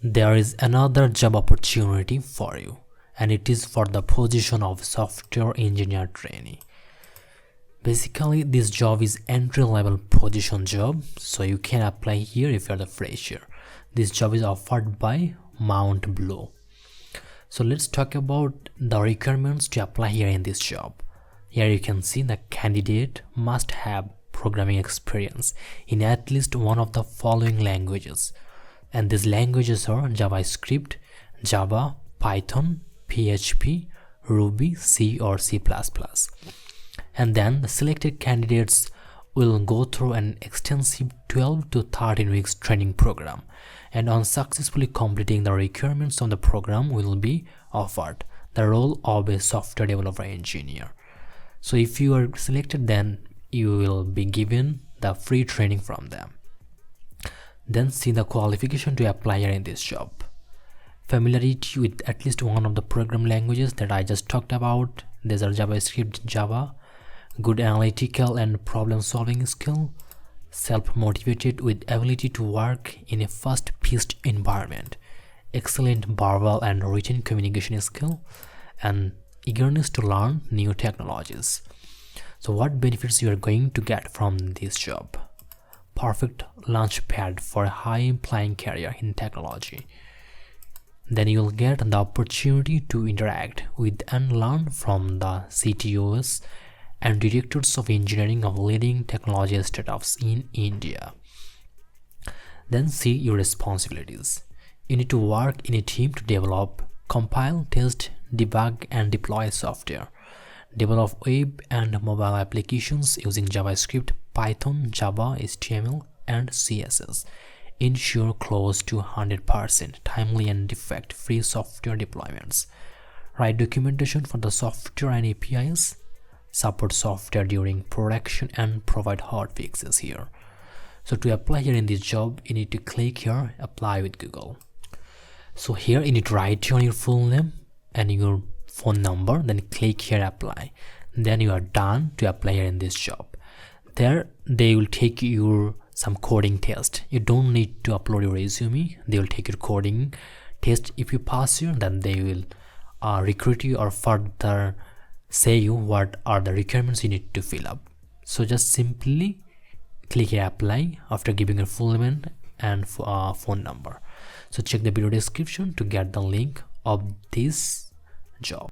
There is another job opportunity for you, and it is for the position of software engineer trainee. Basically, this job is entry-level position job, so you can apply here if you're the fresher. This job is offered by MountBlue. So let's talk about the requirements to apply here in this job. Here you can see the candidate must have programming experience in at least one of the following languages, and these languages are JavaScript, Java, Python, PHP, Ruby, C or C++. And then the selected candidates will go through an extensive 12 to 13 weeks training program, and on successfully completing the requirements of the program will be offered the role of a software developer engineer. So if you are selected, then you will be given the free training from them. Then see the qualification to apply here in this job. Familiarity with at least one of the program languages that I just talked about. These are JavaScript, Java. Good analytical and problem solving skill. Self-motivated with ability to work in a fast-paced environment. Excellent verbal and written communication skill. And eagerness to learn new technologies. So what benefits you are going to get from this job? Perfect launch pad for a high-flying career in technology. Then you'll get the opportunity to interact with and learn from the CTOs and directors of engineering of leading technology startups in India. Then see your responsibilities. You need to work in a team to develop, compile, test, debug and deploy software. Develop web and mobile applications using JavaScript, Python, Java, HTML and CSS. Ensure close to 100% timely and defect-free software deployments. Write documentation for the software and APIs. Support software during production and provide hot fixes here. So to apply here in this job, you need to click here, apply with Google. So here you need to write your full name and your phone number, then click here, apply. Then you are done to apply here in this job. There they will take your some coding test. You don't need to upload your resume. They will take your coding test. If you pass here, then they will recruit you or further say you what are the requirements you need to fill up. So just simply click here, apply after giving your full name and phone number. So check the video description to get the link of this job.